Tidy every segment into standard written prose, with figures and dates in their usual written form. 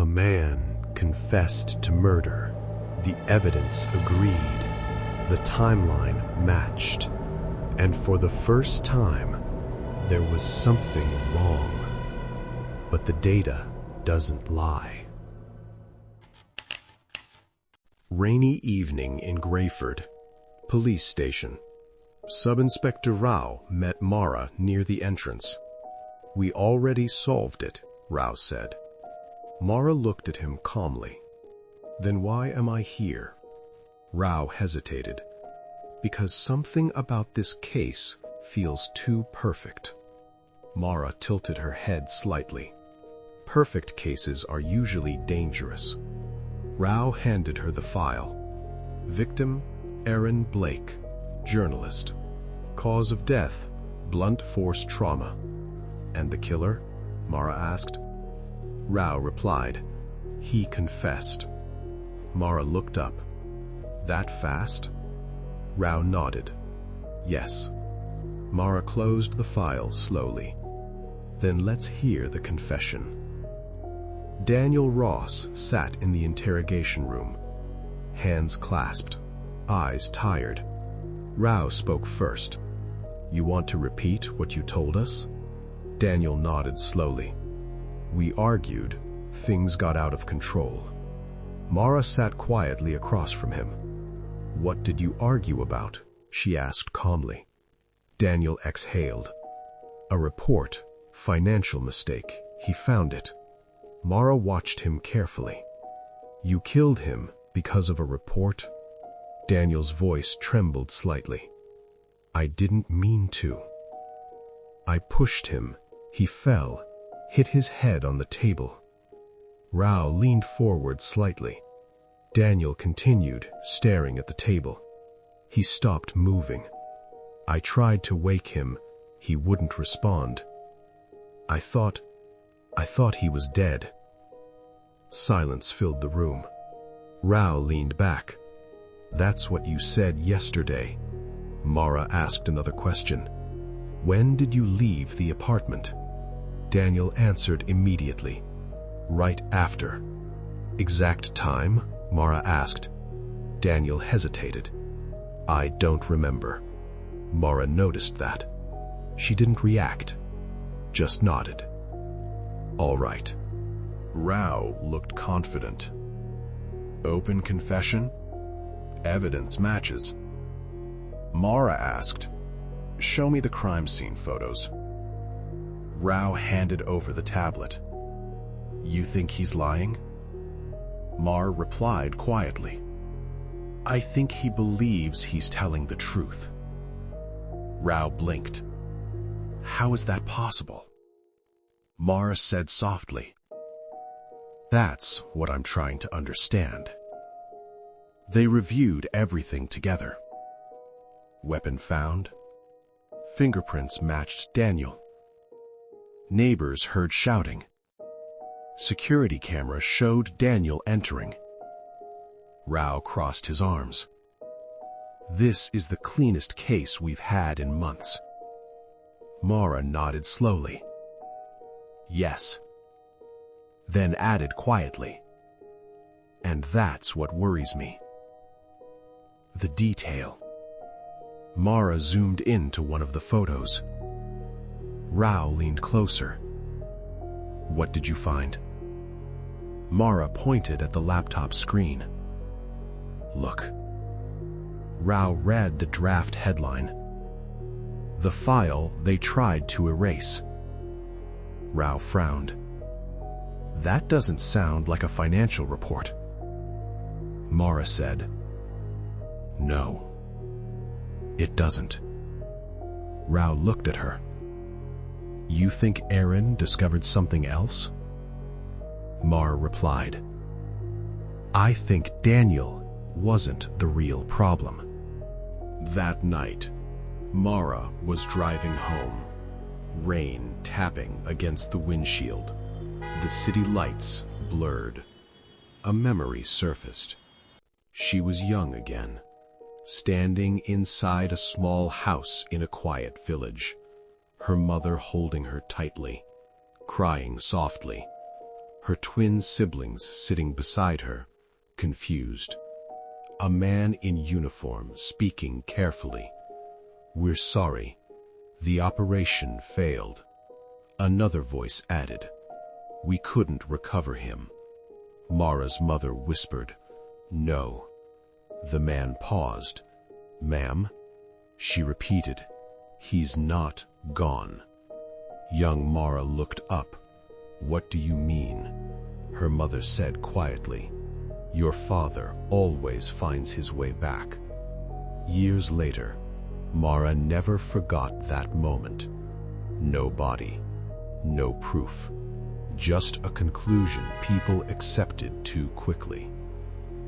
man confessed to murder. The evidence agreed. The timeline matched. And for the first time, there was something wrong. But the data doesn't lie. Rainy evening in Grayford. Police station. Sub-Inspector Rao met Mara near the entrance. "We already solved it," Rao said. Mara looked at him calmly. "Then why am I here?" Rao hesitated. "Because something about this case feels too perfect." Mara tilted her head slightly. Perfect cases are usually dangerous. Rao handed her the file. Victim, Aaron Blake, journalist. Cause of death, blunt force trauma. And the killer? Mara asked. Rao replied. He confessed. Mara looked up. That fast? Rao nodded. Yes. Mara closed the file slowly. Then let's hear the confession. Daniel Ross sat in the interrogation room, hands clasped, eyes tired. Rao spoke first. You want to repeat what you told us? Daniel nodded slowly. We argued. Things got out of control. Mara sat quietly across from him. What did you argue about? She asked calmly. Daniel exhaled. A report, financial mistake. He found it. Mara watched him carefully. You killed him because of a report? Daniel's voice trembled slightly. I didn't mean to. I pushed him. He fell, hit his head on the table. Rao leaned forward slightly. Daniel continued, staring at the table. He stopped moving. I tried to wake him. He wouldn't respond. I thought he was dead. Silence filled the room. Rao leaned back. That's what you said yesterday. Mara asked another question. When did you leave the apartment? Daniel answered immediately. Right after. Exact time? Mara asked. Daniel hesitated. I don't remember. Mara noticed that. She didn't react, just nodded. All right. Rao looked confident. Open confession? Evidence matches. Mara asked, show me the crime scene photos. Rao handed over the tablet. You think he's lying? Mara replied quietly. I think he believes he's telling the truth. Rao blinked. How is that possible? Mara said softly. That's what I'm trying to understand. They reviewed everything together. Weapon found. Fingerprints matched Daniel. Neighbors heard shouting. Security camera showed Daniel entering. Rao crossed his arms. This is the cleanest case we've had in months. Mara nodded slowly. Yes. Then added quietly. And that's what worries me. The detail. Mara zoomed into one of the photos. Rao leaned closer. What did you find? Mara pointed at the laptop screen. Look. Rao read the draft headline. The file they tried to erase. Rao frowned. That doesn't sound like a financial report. Mara said, No, it doesn't. Rao looked at her. You think Aaron discovered something else? Mara replied, I think Daniel wasn't the real problem. That night, Mara was driving home, rain tapping against the windshield. The city lights blurred. A memory surfaced. She was young again, standing inside a small house in a quiet village, her mother holding her tightly, crying softly. her twin siblings sitting beside her, confused. A man in uniform speaking carefully. "We're sorry. The operation failed." Another voice added, "We couldn't recover him." Mara's mother whispered, "No." The man paused. "Ma'am?" She repeated, "He's not gone." Young Mara looked up. "What do you mean?" Her mother said quietly, "Your father always finds his way back." Years later, Mara never forgot that moment. No body, no proof, just a conclusion people accepted too quickly.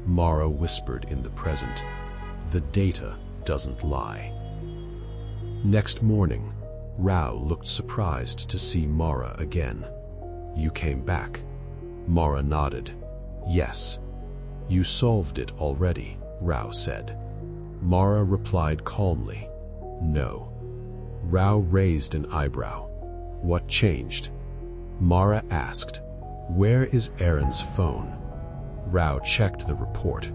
Mara whispered in the present, "The data doesn't lie." Next morning, Rao looked surprised to see Mara again. "You came back?" Mara nodded. "Yes." "You solved it already," Rao said. Mara replied calmly, "No." Rao raised an eyebrow. "What changed?" Mara asked, "Where is Aaron's phone?" Rao checked the report.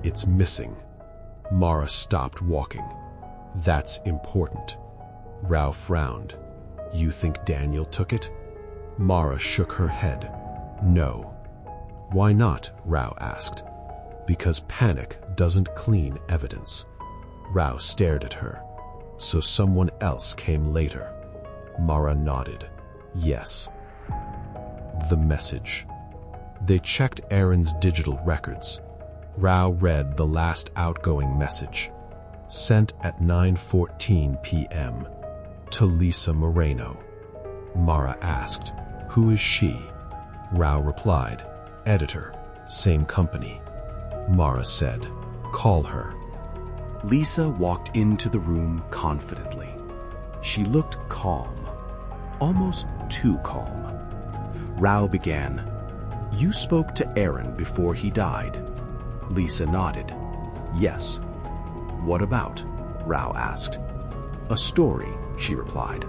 It's missing." Mara stopped walking. "That's important." Rao frowned. "You think Daniel took it?" Mara shook her head. "No." "Why not?" Rao asked. "Because panic doesn't clean evidence." Rao stared at her. "So someone else came later?" Mara nodded. "Yes." The message. They checked Aaron's digital records. Rao read the last outgoing message, sent at 9:14 p.m. to Lisa Moreno. Mara asked, "Who is she?" Rao replied, "Editor, same company." Mara said, "Call her." Lisa walked into the room confidently. She looked calm, almost too calm. Rao began, "You spoke to Aaron before he died." Lisa nodded. "Yes." "What about?" Rao asked. "A story," she replied.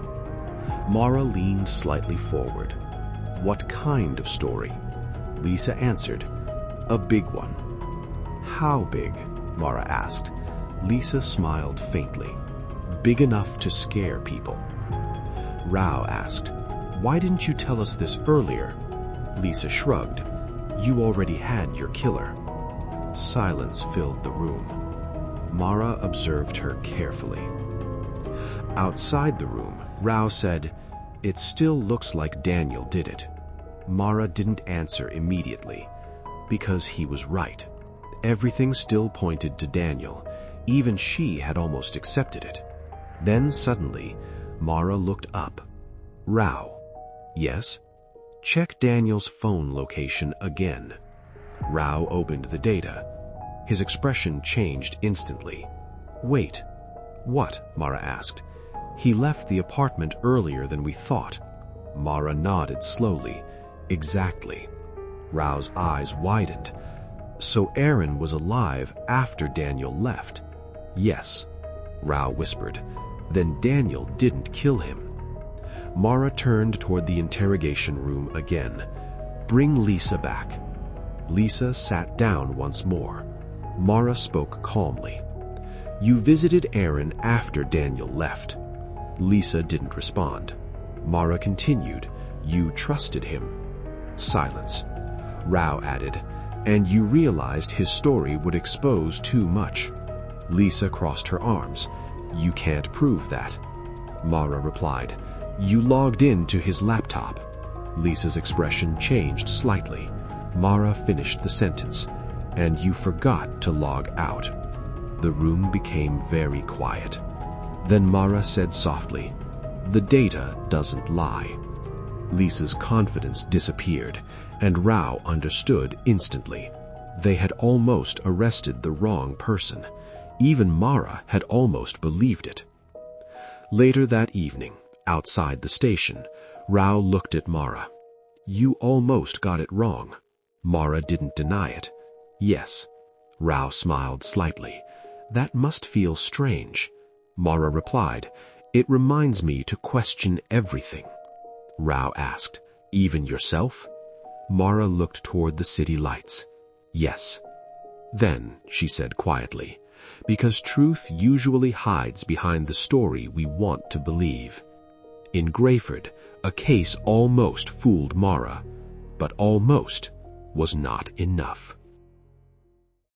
Mara leaned slightly forward. "What kind of story?" Lisa answered, "A big one." "How big?" Mara asked. Lisa smiled faintly. "Big enough to scare people." Rao asked, "Why didn't you tell us this earlier?" Lisa shrugged. "You already had your killer." Silence filled the room. Mara observed her carefully. Outside the room, Rao said, "It still looks like Daniel did it." Mara didn't answer immediately, because he was right. Everything still pointed to Daniel. Even she had almost accepted it. Then suddenly, Mara looked up. "Rao." "Yes?" "Check Daniel's phone location again." Rao opened the data. His expression changed instantly. "Wait." "What?" Mara asked. "He left the apartment earlier than we thought." Mara nodded slowly. "Exactly." Rao's eyes widened. "So Aaron was alive after Daniel left?" "Yes." Rao whispered. "Then Daniel didn't kill him." Mara turned toward the interrogation room again. "Bring Lisa back." Lisa sat down once more. Mara spoke calmly. "You visited Aaron after Daniel left." Lisa didn't respond. Mara continued. "You trusted him." Silence. Rao added, "And you realized his story would expose too much." Lisa crossed her arms. "You can't prove that." Mara replied, "You logged in to his laptop." Lisa's expression changed slightly. Mara finished the sentence, "And you forgot to log out." The room became very quiet. Then Mara said softly, "The data doesn't lie." Lisa's confidence disappeared, and Rao understood instantly. They had almost arrested the wrong person. Even Mara had almost believed it. Later that evening, outside the station, Rao looked at Mara. "You almost got it wrong." Mara didn't deny it. "Yes." Rao smiled slightly. "That must feel strange." Mara replied, "It reminds me to question everything." Rao asked, Even yourself? Mara looked toward the city lights. Yes. Then, she said quietly, because truth usually hides behind the story we want to believe. In Grayford, a case almost fooled Mara, but almost was not enough.